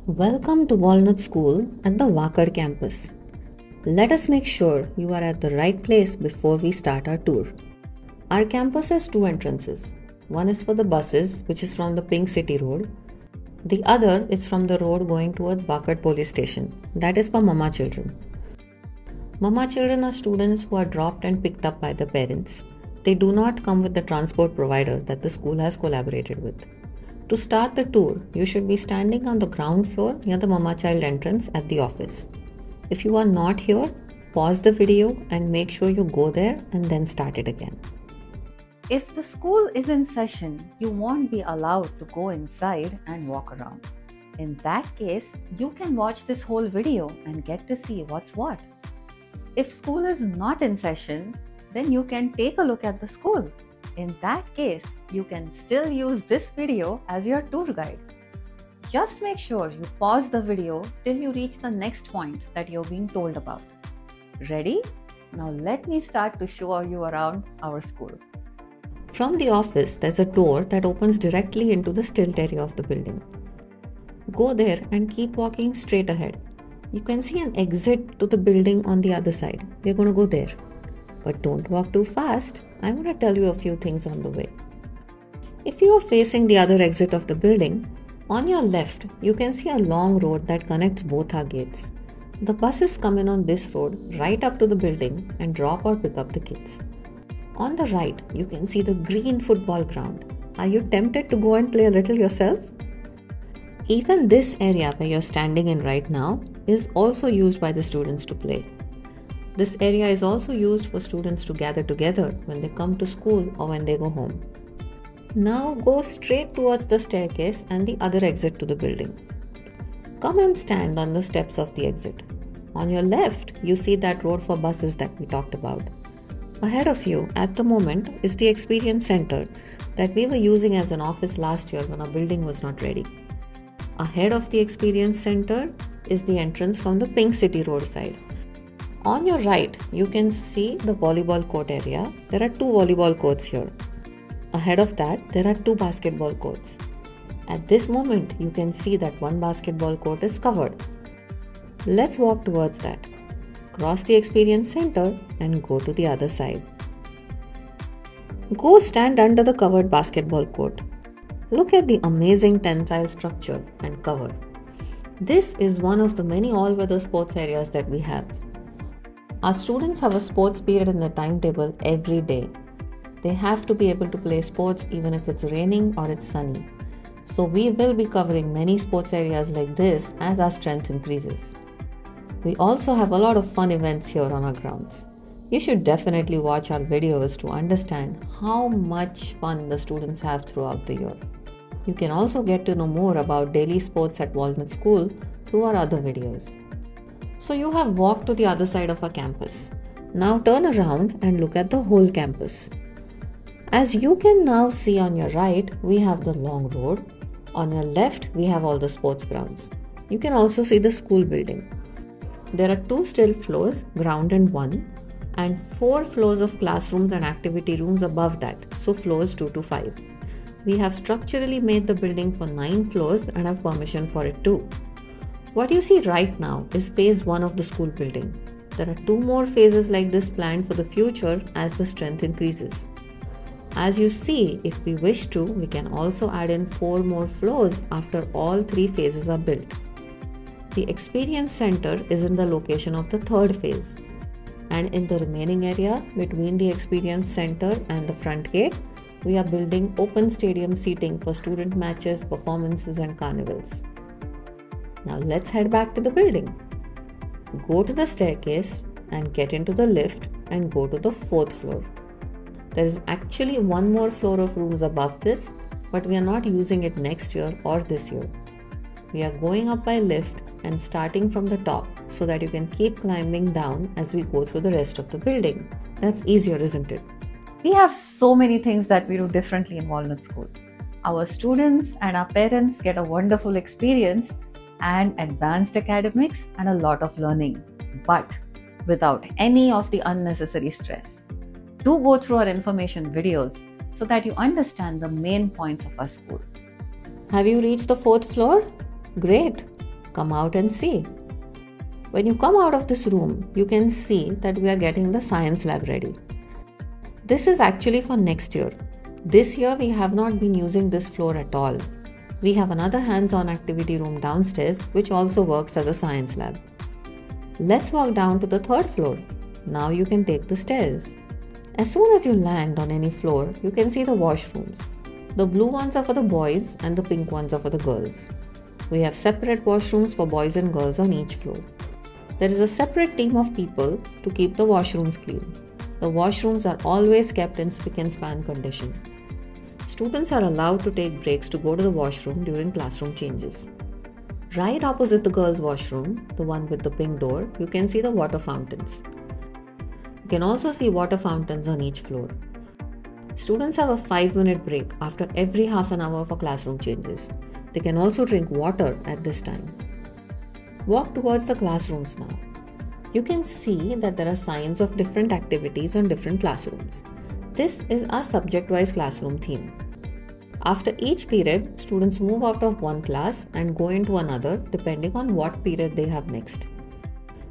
Welcome to Walnut School at the Wakad campus. Let us make sure you are at the right place before we start our tour. Our campus has two entrances. One is for the buses, which is from the Pink City Road. The other is from the road going towards Wakad police station. That is for Mama children. Mama children are students who are dropped and picked up by the parents. They do not come with the transport provider that the school has collaborated with. To start the tour, you should be standing on the ground floor near the Mama Child entrance at the office. If you are not here, pause the video and make sure you go there and then start it again. If the school is in session, you won't be allowed to go inside and walk around. In that case, you can watch this whole video and get to see what's what. If school is not in session, then you can take a look at the school. In that case, you can still use this video as your tour guide. Just make sure you pause the video till you reach the next point that you're being told about. Ready? Now let me start to show you around our school. From the office, there's a door that opens directly into the stilt area of the building. Go there and keep walking straight ahead. You can see an exit to the building on the other side. We're going to go there. But don't walk too fast. I'm going to tell you a few things on the way. If you are facing the other exit of the building, on your left, you can see a long road that connects both our gates. The buses come in on this road right up to the building and drop or pick up the kids. On the right, you can see the green football ground. Are you tempted to go and play a little yourself? Even this area where you're standing in right now is also used by the students to play. This area is also used for students to gather together when they come to school or when they go home. Now go straight towards the staircase and the other exit to the building. Come and stand on the steps of the exit. On your left, you see that road for buses that we talked about. Ahead of you, at the moment, is the Experience Center that we were using as an office last year when our building was not ready. Ahead of the Experience Center is the entrance from the Pink City Road side. On your right, you can see the volleyball court area. There are two volleyball courts here. Ahead of that, there are two basketball courts. At this moment, you can see that one basketball court is covered. Let's walk towards that. Cross the Experience Center and go to the other side. Go stand under the covered basketball court. Look at the amazing tensile structure and cover. This is one of the many all-weather sports areas that we have. Our students have a sports period in their timetable every day. They have to be able to play sports even if it's raining or it's sunny. So we will be covering many sports areas like this as our strength increases. We also have a lot of fun events here on our grounds. You should definitely watch our videos to understand how much fun the students have throughout the year. You can also get to know more about daily sports at Walnut School through our other videos. So you have walked to the other side of our campus. Now turn around and look at the whole campus. As you can now see on your right, we have the long road. On your left, we have all the sports grounds. You can also see the school building. There are two stilt floors, ground and one, and 4 floors of classrooms and activity rooms above that, so floors 2 to 5. We have structurally made the building for 9 floors and have permission for it too. What you see right now is phase 1 of the school building. There are 2 more phases like this planned for the future as the strength increases. As you see, if we wish to, we can also add in 4 more floors after all 3 phases are built. The Experience Center is in the location of the 3rd phase. And in the remaining area between the Experience Center and the front gate, we are building open stadium seating for student matches, performances and carnivals. Now let's head back to the building. Go to the staircase and get into the lift and go to the 4th floor. There is actually 1 more floor of rooms above this, but we are not using it next year or this year. We are going up by lift and starting from the top so that you can keep climbing down as we go through the rest of the building. That's easier, isn't it? We have so many things that we do differently in Walnut School. Our students and our parents get a wonderful experience and advanced academics and a lot of learning, but without any of the unnecessary stress. Do go through our information videos so that you understand the main points of our school. Have you reached the 4th floor? Great! Come out and see. When you come out of this room, you can see that we are getting the science lab ready. This is actually for next year. This year we have not been using this floor at all. We have another hands-on activity room downstairs which also works as a science lab. Let's walk down to the third floor. Now you can take the stairs. As soon as you land on any floor, you can see the washrooms. The blue ones are for the boys and the pink ones are for the girls. We have separate washrooms for boys and girls on each floor. There is a separate team of people to keep the washrooms clean. The washrooms are always kept in spick and span condition. Students are allowed to take breaks to go to the washroom during classroom changes. Right opposite the girls' washroom, the one with the pink door, you can see the water fountains. You can also see water fountains on each floor. Students have a 5-minute break after every half an hour for classroom changes. They can also drink water at this time. Walk towards the classrooms now. You can see that there are signs of different activities on different classrooms. This is our subject-wise classroom theme. After each period, students move out of one class and go into another depending on what period they have next.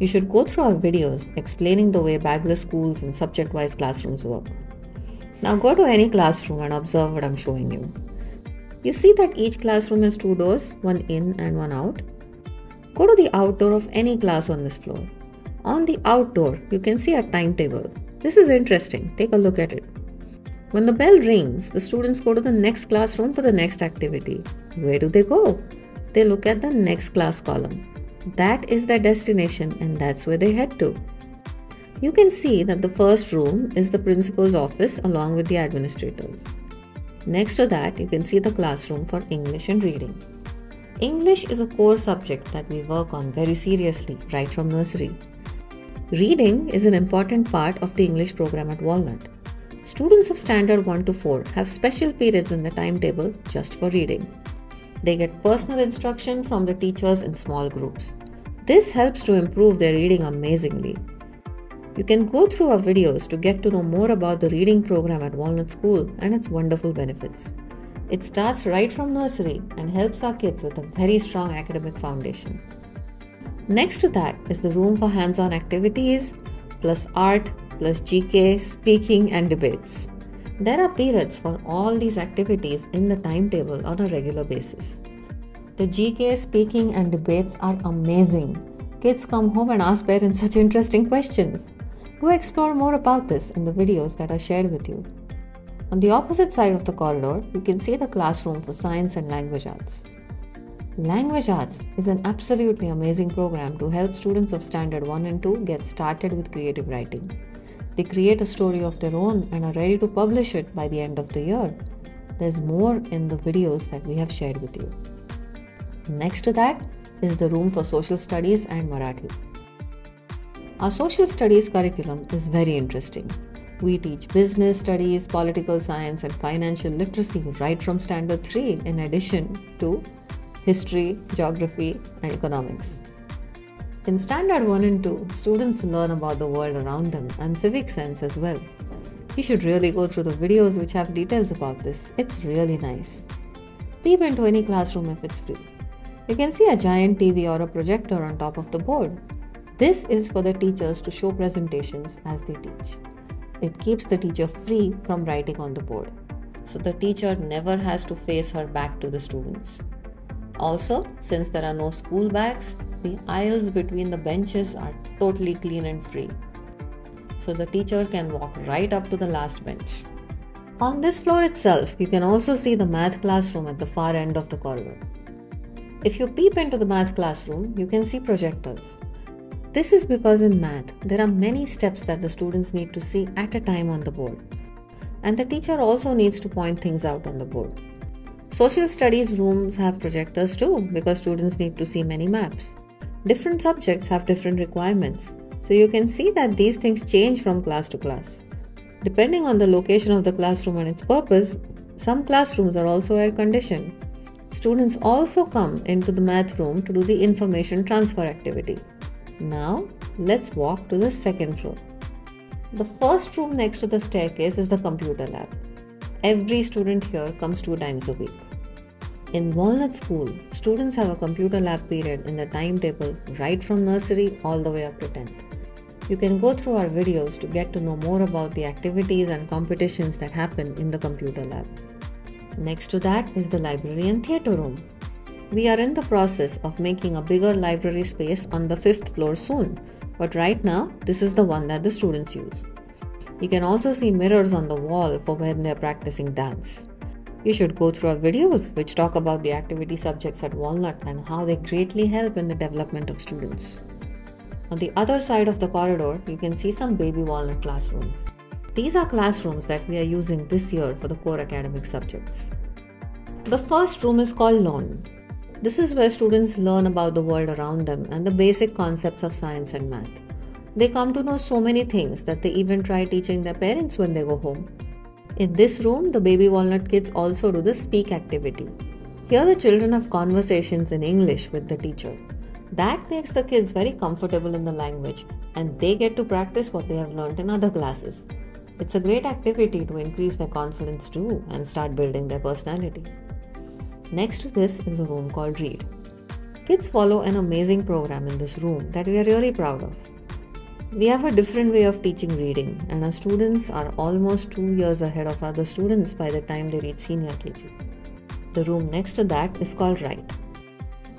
You should go through our videos explaining the way bagless schools and subject-wise classrooms work. Now go to any classroom and observe what I'm showing you. You see that each classroom has 2 doors, one in and one out. Go to the outdoor of any class on this floor. On the outdoor, you can see a timetable. This is interesting. Take a look at it. When the bell rings, the students go to the next classroom for the next activity. Where do they go? They look at the next class column. That is their destination and that's where they head to. You can see that the first room is the principal's office along with the administrators. Next to that, you can see the classroom for English and reading. English is a core subject that we work on very seriously right from nursery. Reading is an important part of the English program at Walnut. Students of Standard 1 to 4 have special periods in the timetable just for reading. They get personal instruction from the teachers in small groups. This helps to improve their reading amazingly. You can go through our videos to get to know more about the reading program at Walnut School and its wonderful benefits. It starts right from nursery and helps our kids with a very strong academic foundation. Next to that is the room for hands-on activities, plus art, plus GK, speaking and debates. There are periods for all these activities in the timetable on a regular basis. The GK, speaking and debates are amazing. Kids come home and ask parents such interesting questions. Do explore more about this in the videos that are shared with you. On the opposite side of the corridor, you can see the classroom for science and language arts. Language arts is an absolutely amazing program to help students of Standard 1 and 2 get started with creative writing. They create a story of their own and are ready to publish it by the end of the year. There's more in the videos that we have shared with you. Next to that is the room for social studies and Marathi. Our social studies curriculum is very interesting. We teach business studies, political science and financial literacy right from Standard 3 in addition to history, geography and economics. In Standard 1 and 2, students learn about the world around them and civic sense as well. You should really go through the videos which have details about this. It's really nice. Peep into any classroom if it's free. You can see a giant TV or a projector on top of the board. This is for the teachers to show presentations as they teach. It keeps the teacher free from writing on the board, so the teacher never has to face her back to the students. Also, since there are no school bags, the aisles between the benches are totally clean and free, so the teacher can walk right up to the last bench. On this floor itself, you can also see the math classroom at the far end of the corridor. If you peep into the math classroom, you can see projectors. This is because in math, there are many steps that the students need to see at a time on the board. And the teacher also needs to point things out on the board. Social studies rooms have projectors too, because students need to see many maps. Different subjects have different requirements, so you can see that these things change from class to class. Depending on the location of the classroom and its purpose, some classrooms are also air conditioned. Students also come into the math room to do the information transfer activity. Now, let's walk to the second floor. The first room next to the staircase is the computer lab. Every student here comes 2 times a week. In Walnut School, students have a computer lab period in the timetable right from nursery all the way up to 10th. You can go through our videos to get to know more about the activities and competitions that happen in the computer lab. Next to that is the library and theatre room. We are in the process of making a bigger library space on the 5th floor soon, but right now this is the one that the students use. You can also see mirrors on the wall for when they are practicing dance. You should go through our videos which talk about the activity subjects at Walnut and how they greatly help in the development of students. On the other side of the corridor, you can see some baby Walnut classrooms. These are classrooms that we are using this year for the core academic subjects. The first room is called Lawn. This is where students learn about the world around them and the basic concepts of science and math. They come to know so many things that they even try teaching their parents when they go home. In this room, the baby Walnut kids also do the speak activity. Here the children have conversations in English with the teacher. That makes the kids very comfortable in the language and they get to practice what they have learned in other classes. It's a great activity to increase their confidence too and start building their personality. Next to this is a room called Read. Kids follow an amazing program in this room that we are really proud of. We have a different way of teaching reading and our students are almost 2 years ahead of other students by the time they reach senior KG. The room next to that is called Write.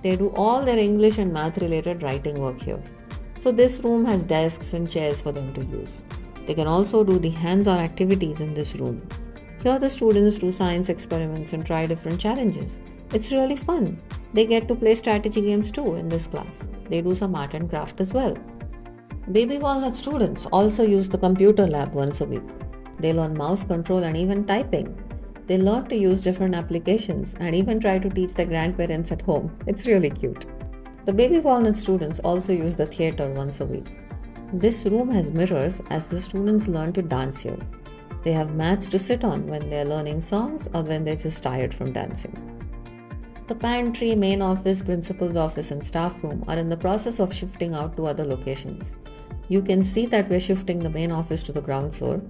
They do all their English and math related writing work here. So this room has desks and chairs for them to use. They can also do the hands-on activities in this room. Here the students do science experiments and try different challenges. It's really fun. They get to play strategy games too in this class. They do some art and craft as well. Baby Walnut students also use the computer lab once a week. They learn mouse control and even typing. They learn to use different applications and even try to teach their grandparents at home. It's really cute. The Baby Walnut students also use the theatre once a week. This room has mirrors as the students learn to dance here. They have mats to sit on when they are learning songs or when they're just tired from dancing. The pantry, main office, principal's office and staff room are in the process of shifting out to other locations. You can see that we're shifting the main office to the ground floor.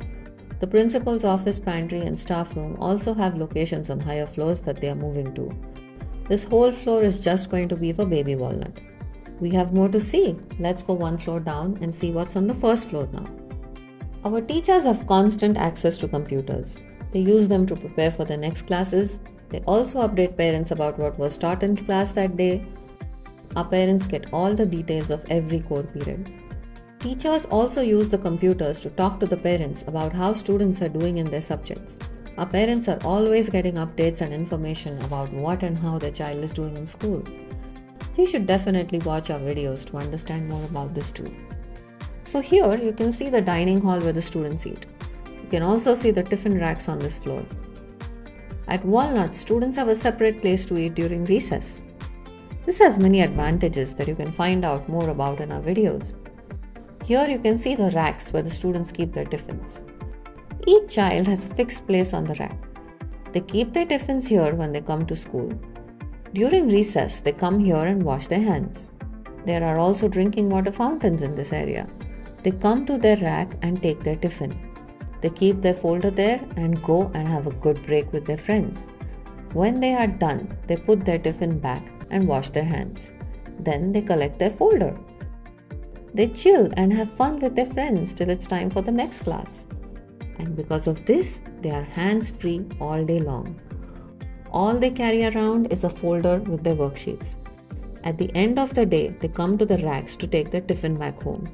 The principal's office, pantry and staff room also have locations on higher floors that they are moving to. This whole floor is just going to be for Baby Walnut. We have more to see. Let's go one floor down and see what's on the first floor now. Our teachers have constant access to computers. They use them to prepare for the next classes. They also update parents about what was taught in class that day. Our parents get all the details of every core period. Teachers also use the computers to talk to the parents about how students are doing in their subjects. Our parents are always getting updates and information about what and how their child is doing in school. You should definitely watch our videos to understand more about this too. So here you can see the dining hall where the students eat. You can also see the tiffin racks on this floor. At Walnut, students have a separate place to eat during recess. This has many advantages that you can find out more about in our videos. Here you can see the racks where the students keep their tiffins. Each child has a fixed place on the rack. They keep their tiffins here when they come to school. During recess, they come here and wash their hands. There are also drinking water fountains in this area. They come to their rack and take their tiffin. They keep their folder there and go and have a good break with their friends. When they are done, they put their tiffin back and wash their hands. Then they collect their folder. They chill and have fun with their friends till it's time for the next class. And because of this, they are hands-free all day long. All they carry around is a folder with their worksheets. At the end of the day, they come to the racks to take their tiffin back home.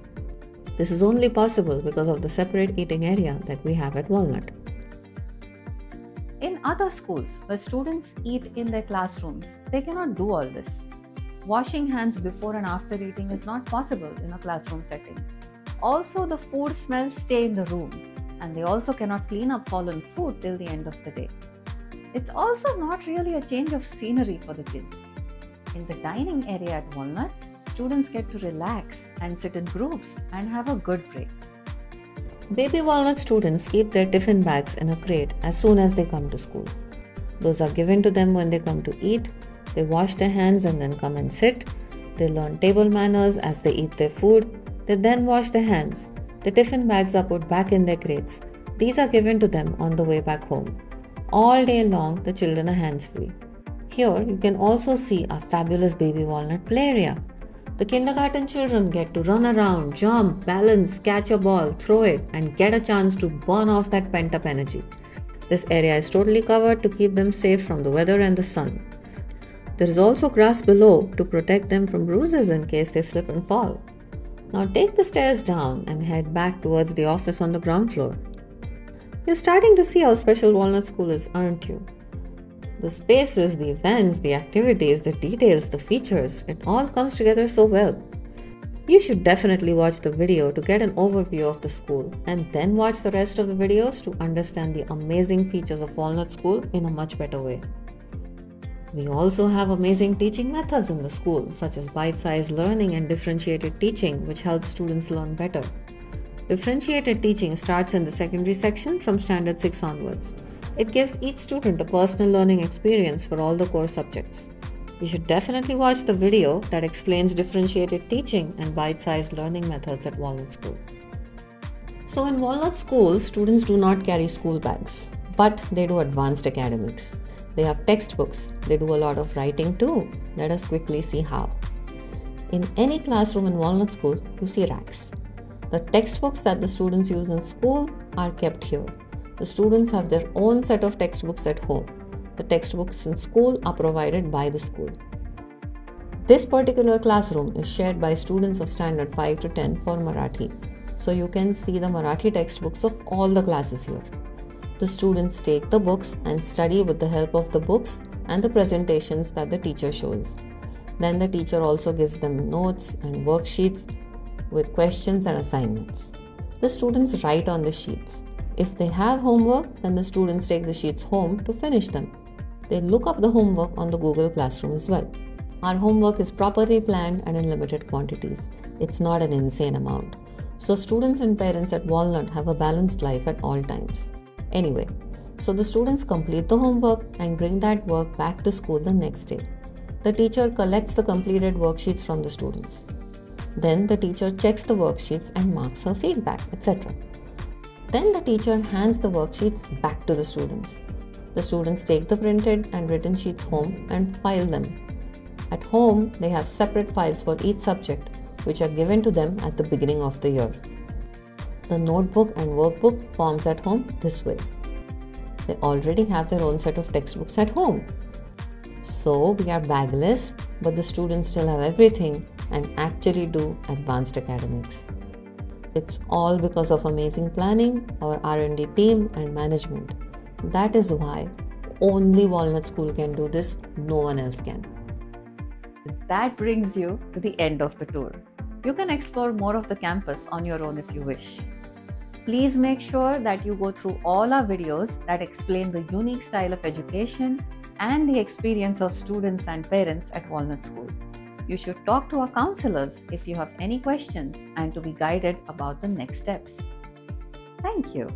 This is only possible because of the separate eating area that we have at Walnut. In other schools where students eat in their classrooms, they cannot do all this. Washing hands before and after eating is not possible in a classroom setting. Also, the food smells stay in the room, and they also cannot clean up fallen food till the end of the day. It's also not really a change of scenery for the kids. In the dining area at Walnut, students get to relax and sit in groups and have a good break. Baby Walnut students keep their tiffin bags in a crate as soon as they come to school. Those are given to them when they come to eat. They wash their hands and then come and sit. They learn table manners as they eat their food. They then wash their hands. The tiffin bags are put back in their crates. These are given to them on the way back home. All day long, the children are hands-free. Here you can also see a fabulous baby walnut play area. The kindergarten children get to run around, jump, balance, catch a ball, throw it, and get a chance to burn off that pent up energy. This area is totally covered to keep them safe from the weather and the sun. There is also grass below to protect them from bruises in case they slip and fall. Now take the stairs down and head back towards the office on the ground floor. You're starting to see how special Walnut School is, aren't you? The spaces, the events, the activities, the details, the features, it all comes together so well. You should definitely watch the video to get an overview of the school and then watch the rest of the videos to understand the amazing features of Walnut School in a much better way. We also have amazing teaching methods in the school, such as bite-sized learning and differentiated teaching, which helps students learn better. Differentiated teaching starts in the secondary section from Standard 6 onwards. It gives each student a personal learning experience for all the core subjects. You should definitely watch the video that explains differentiated teaching and bite-sized learning methods at Walnut School. So in Walnut School, students do not carry school bags, but they do advanced academics. They have textbooks. They do a lot of writing too. Let us quickly see how. In any classroom in Walnut School, you see racks. The textbooks that the students use in school are kept here. The students have their own set of textbooks at home. The textbooks in school are provided by the school. This particular classroom is shared by students of standard 5 to 10 for Marathi. So you can see the Marathi textbooks of all the classes here. The students take the books and study with the help of the books and the presentations that the teacher shows. Then the teacher also gives them notes and worksheets with questions and assignments. The students write on the sheets. If they have homework, then the students take the sheets home to finish them. They look up the homework on the Google Classroom as well. Our homework is properly planned and in limited quantities. It's not an insane amount. So students and parents at Walnut have a balanced life at all times. Anyway, so the students complete the homework and bring that work back to school the next day. The teacher collects the completed worksheets from the students. Then the teacher checks the worksheets and marks her feedback, etc. Then the teacher hands the worksheets back to the students. The students take the printed and written sheets home and file them. At home, they have separate files for each subject, which are given to them at the beginning of the year. The notebook and workbook forms at home this way. They already have their own set of textbooks at home. So we are bagless, but the students still have everything and actually do advanced academics. It's all because of amazing planning, our R&D team and management. That is why only Walnut School can do this, no one else can. That brings you to the end of the tour. You can explore more of the campus on your own if you wish. Please make sure that you go through all our videos that explain the unique style of education and the experience of students and parents at Walnut School. You should talk to our counselors if you have any questions and to be guided about the next steps. Thank you.